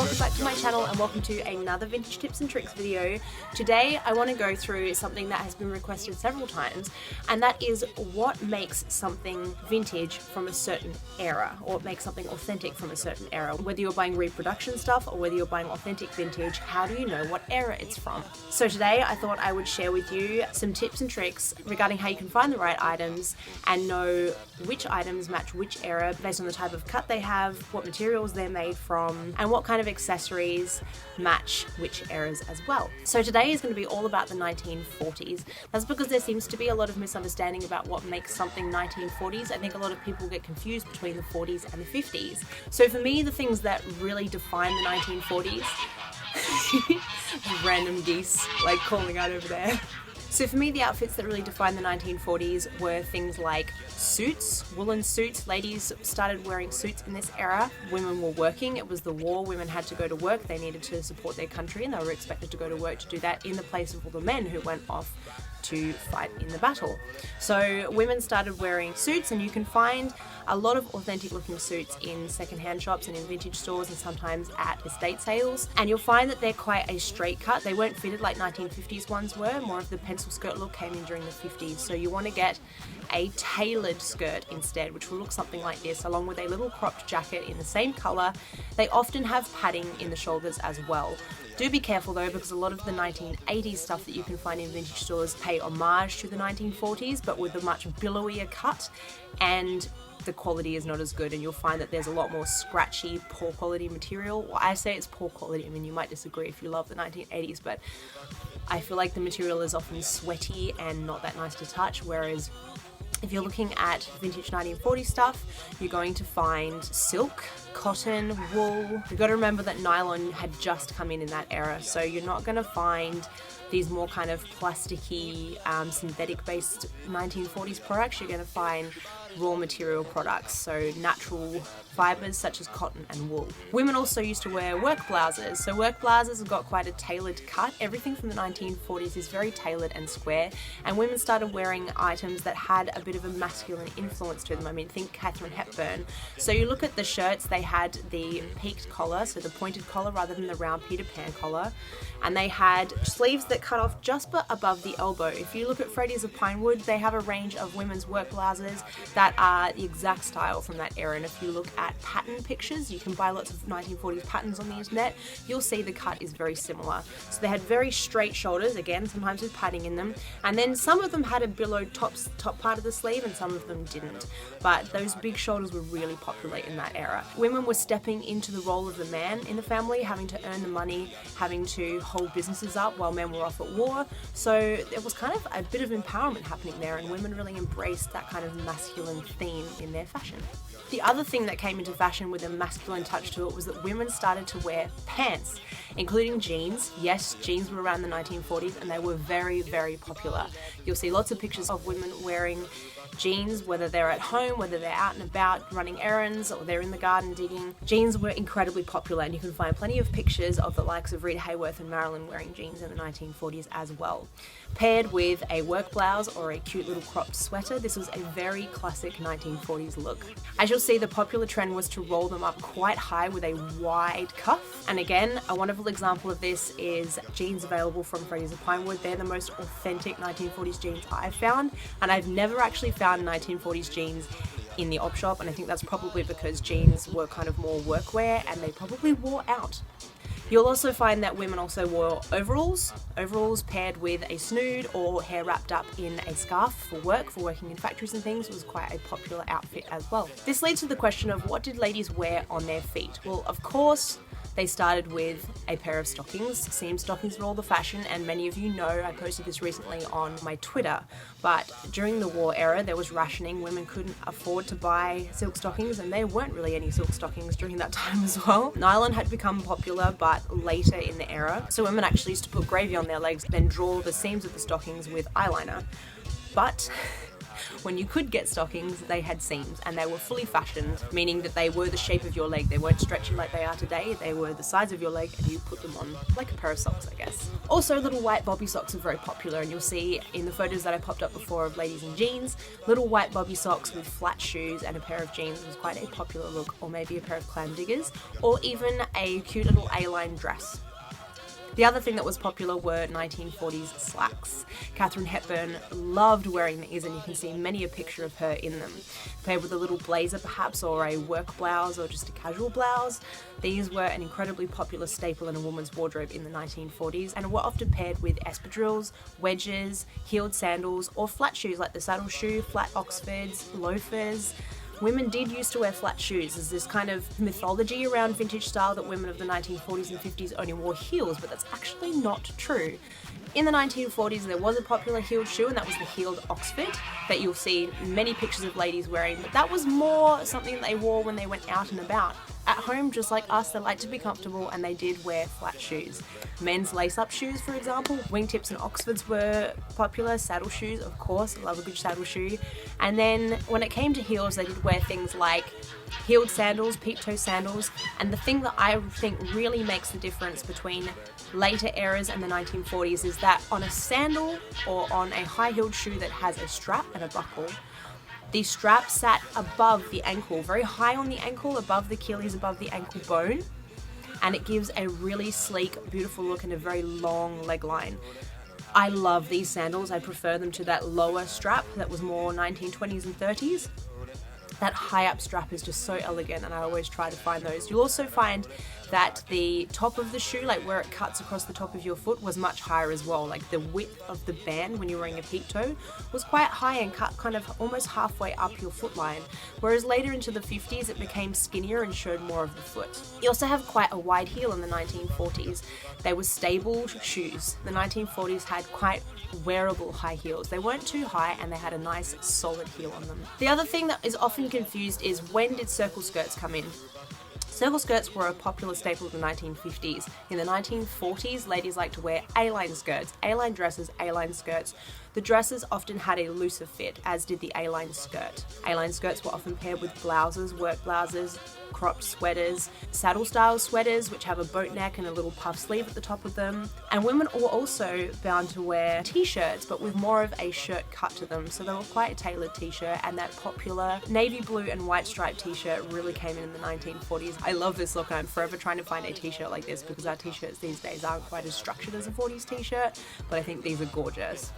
welcome back to my channel and welcome to another vintage tips and tricks video. Today I want to go through something that has been requested several times, and that is what makes something vintage from a certain era, or what makes something authentic from a certain era. Whether you're buying reproduction stuff or whether you're buying authentic vintage, how do you know what era it's from? So today I thought I would share with you some tips and tricks regarding how you can find the right items and know which items match which era based on the type of cut they have, what materials they're made from, and what kind of accessories match which eras as well. So today is going to be all about the 1940s. That's because there seems to be a lot of misunderstanding about what makes something 1940s. I think a lot of people get confused between the 40s and the 50s. So for me, the things that really define the 1940s random geese like calling out over there. So for me, the outfits that really defined the 1940s were things like suits, woolen suits. Ladies started wearing suits in this era. Women were working. It was the war. Women had to go to work. They needed to support their country, and they were expected to go to work to do that in the place of all the men who went off to fight in the battle. So women started wearing suits, and you can find a lot of authentic looking suits in secondhand shops and in vintage stores and sometimes at estate sales. And you'll find that they're quite a straight cut. They weren't fitted like 1950s ones were. More of the pencil skirt look came in during the 50s. So you want to get a tailored skirt instead, which will look something like this, along with a little cropped jacket in the same color. They often have padding in the shoulders as well. Do be careful though, because a lot of the 1980s stuff that you can find in vintage stores pay homage to the 1940s, but with a much billowier cut, and the quality is not as good, and you'll find that there's a lot more scratchy, poor quality material. Well, I say it's poor quality. I mean, you might disagree if you love the 1980s, but I feel like the material is often sweaty and not that nice to touch, whereas if you're looking at vintage 1940s stuff, you're going to find silk, cotton, wool. You've got to remember that nylon had just come in that era, so you're not going to find these more kind of plasticky, synthetic-based 1940s products. You're going to find raw material products, so natural fibers such as cotton and wool. Women also used to wear work blouses. So work blouses have got quite a tailored cut. Everything from the 1940s is very tailored and square, and women started wearing items that had a bit of a masculine influence to them. I mean, think Audrey Hepburn. So you look at the shirts, they had the peaked collar, so the pointed collar rather than the round Peter Pan collar, and they had sleeves that cut off just above the elbow. If you look at Freddy's of Pinewood, they have a range of women's work blouses that are the exact style from that era. And if you look at pattern pictures, you can buy lots of 1940s patterns on the internet, you'll see the cut is very similar. So they had very straight shoulders, again, sometimes with padding in them, and then some of them had a billowed top part of the sleeve and some of them didn't. But those big shoulders were really popular in that era. Women were stepping into the role of the man in the family, having to earn the money, having to hold businesses up while men were off at war. So it was kind of a bit of empowerment happening there, and women really embraced that kind of masculine theme in their fashion. The other thing that came into fashion with a masculine touch to it was that women started to wear pants, including jeans. Yes, jeans were around the 1940s and they were very, very popular. You'll see lots of pictures of women wearing jeans, whether they're at home, whether they're out and about running errands, or they're in the garden digging. Jeans were incredibly popular, and you can find plenty of pictures of the likes of Rita Hayworth and Marilyn wearing jeans in the 1940s as well. Paired with a work blouse or a cute little cropped sweater, this was a very classic 1940s look. As you'll see, the popular trend was to roll them up quite high with a wide cuff. And again, a wonderful example of this is jeans available from Freddy's of Pinewood. They're the most authentic 1940s jeans I've found, and I've never actually found 1940s jeans in the op shop, and I think that's probably because jeans were kind of more workwear and they probably wore out. You'll also find that women also wore overalls paired with a snood or hair wrapped up in a scarf for working in factories and things. Was quite a popular outfit as well. This leads to the question of, what did ladies wear on their feet? Well, of course, they started with a pair of stockings. Seam stockings were all the fashion, and many of you know I posted this recently on my Twitter, but during the war era there was rationing. Women couldn't afford to buy silk stockings, and there weren't really any silk stockings during that time as well. Nylon had become popular, but later in the era, so women actually used to put gravy on their legs, then draw the seams of the stockings with eyeliner. But When you could get stockings, they had seams and they were fully fashioned, meaning that they were the shape of your leg. They weren't stretchy like they are today. They were the size of your leg and you put them on like a pair of socks, I guess. Also, little white bobby socks are very popular, and you'll see in the photos that I popped up before of ladies in jeans, little white bobby socks with flat shoes and a pair of jeans was quite a popular look, or maybe a pair of clam diggers, or even a cute little A-line dress. The other thing that was popular were 1940s slacks. Katharine Hepburn loved wearing these, and you can see many a picture of her in them. Paired with a little blazer perhaps, or a work blouse, or just a casual blouse. These were an incredibly popular staple in a woman's wardrobe in the 1940s, and were often paired with espadrilles, wedges, heeled sandals, or flat shoes like the saddle shoe, flat Oxfords, loafers. Women did used to wear flat shoes. There's this kind of mythology around vintage style that women of the 1940s and 50s only wore heels, but that's actually not true. In the 1940s, there was a popular heeled shoe, and that was the heeled Oxford that you'll see many pictures of ladies wearing, but that was more something they wore when they went out and about. At home, just like us, they like to be comfortable, and they did wear flat shoes. Men's lace-up shoes, for example, wingtips and Oxfords were popular. Saddle shoes, of course, I love a good saddle shoe. And then when it came to heels, they did wear things like heeled sandals, peep-toe sandals, and the thing that I think really makes the difference between later eras and the 1940s is that on a sandal or on a high-heeled shoe that has a strap and a buckle, the strap sat above the ankle, very high on the ankle, above the Achilles, above the ankle bone, and it gives a really sleek, beautiful look and a very long leg line. I love these sandals. I prefer them to that lower strap that was more 1920s and 30s. That high up strap is just so elegant, and I always try to find those. You'll also find that the top of the shoe, like where it cuts across the top of your foot, was much higher as well. Like the width of the band when you're wearing a peep toe was quite high and cut kind of almost halfway up your foot line. Whereas later into the 50s, it became skinnier and showed more of the foot. You also have quite a wide heel in the 1940s. They were stable shoes. The 1940s had quite wearable high heels. They weren't too high, and they had a nice solid heel on them. The other thing that is often confused is, when did circle skirts come in? Circle skirts were a popular staple of the 1950s. In the 1940s, ladies liked to wear A-line skirts, A-line dresses, A-line skirts. The dresses often had a looser fit, as did the A-line skirt. A-line skirts were often paired with blouses, work blouses, cropped sweaters, saddle-style sweaters, which have a boat neck and a little puff sleeve at the top of them. And women were also bound to wear t-shirts, but with more of a shirt cut to them. So they were quite a tailored t-shirt, and that popular navy blue and white striped t-shirt really came in the 1940s. I love this look, and I'm forever trying to find a t-shirt like this, because our t-shirts these days aren't quite as structured as a 40s t-shirt, but I think these are gorgeous.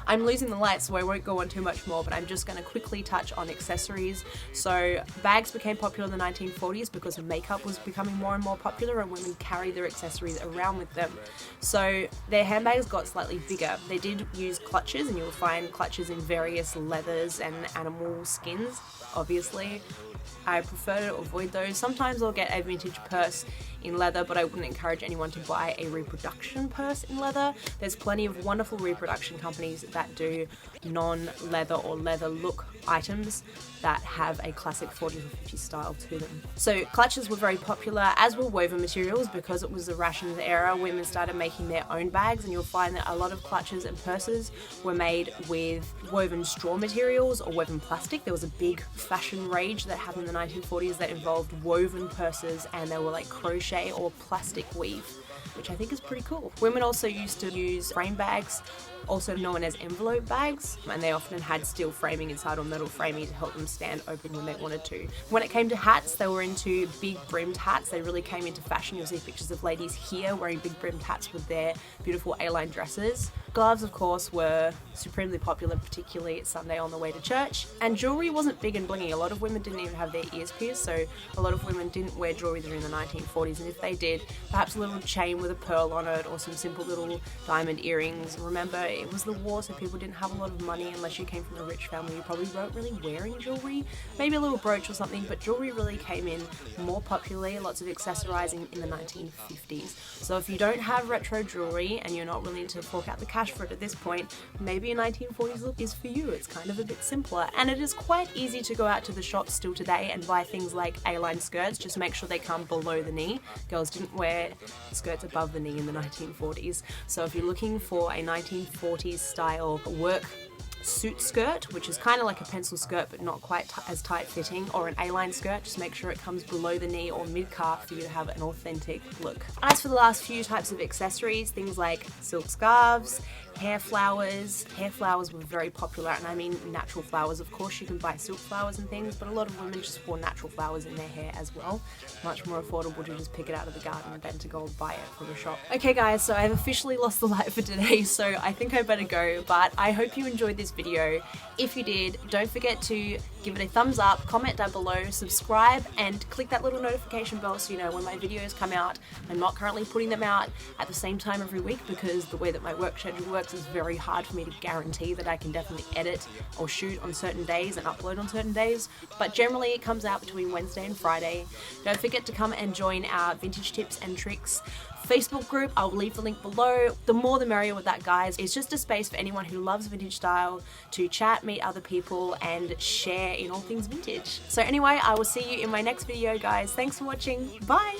I'm losing the light, so I won't go on too much more, but I'm just going to quickly touch on accessories. So bags became popular in the 1940s because makeup was becoming more and more popular, and women carried their accessories around with them. So their handbags got slightly bigger. They did use clutches, and you'll find clutches in various leathers and animal skins, obviously. I prefer to avoid those. Sometimes I'll get a vintage purse in leather, but I wouldn't encourage anyone to buy a Reproduction purse in leather. There's plenty of wonderful Reproduction companies that do non-leather or leather look items that have a classic 40s or 50s style to them. So clutches were very popular, as were woven materials. Because it was the rations era, women started making their own bags, and you'll find that a lot of clutches and purses were made with woven straw materials or woven plastic. There was a big fashion rage that happened in the 1940s that involved woven purses, and they were like crochet or plastic weave, which I think is pretty cool. Women also used to use frame bags, also known as envelope bags, and they often had steel framing inside or metal framing to help them stand open when they wanted to. When it came to hats, they were into big brimmed hats. They really came into fashion. You'll see pictures of ladies here wearing big brimmed hats with their beautiful A-line dresses. Gloves, of course, were supremely popular, particularly at Sunday on the way to church. And jewelry wasn't big and blingy. A lot of women didn't even have their ears pierced, so a lot of women didn't wear jewelry during the 1940s, and if they did, perhaps a little chain with a pearl on it or some simple little diamond earrings. Remember, it was the war, so people didn't have a lot of money. Unless you came from a rich family, you probably weren't really wearing jewelry. Maybe a little brooch or something, but jewelry really came in more popularly, lots of accessorizing in the 1950s. So if you don't have retro jewelry and you're not willing to fork out the cash for it at this point, maybe a 1940s look is for you. It's kind of a bit simpler, and it is quite easy to go out to the shops still today and buy things like A-line skirts. Just make sure they come below the knee. Girls didn't wear skirts above the knee in the 1940s. So if you're looking for a 1940s style work suit skirt, which is kind of like a pencil skirt but not quite as tight fitting, or an A-line skirt. Just make sure it comes below the knee or mid-calf for you to have an authentic look. As for the last few types of accessories, things like silk scarves, hair flowers. Hair flowers were very popular, and I mean natural flowers. Of course you can buy silk flowers and things, but a lot of women just wore natural flowers in their hair as well. Much more affordable to just pick it out of the garden than to go and buy it from a shop. Okay guys, so I've officially lost the light for today, so I think I better go, but I hope you enjoyed this video. If you did, don't forget to give it a thumbs up, comment down below, subscribe, and click that little notification bell so you know when my videos come out. I'm not currently putting them out at the same time every week because the way that my work schedule works is very hard for me to guarantee that I can definitely edit or shoot on certain days and upload on certain days, but generally it comes out between Wednesday and Friday. Don't forget to come and join our Vintage Tips and Tricks Facebook group. I'll leave the link below. The more the merrier with that, guys. It's just a space for anyone who loves vintage style to chat, meet other people, and share in all things vintage. So anyway, I will see you in my next video, guys. Thanks for watching. Bye!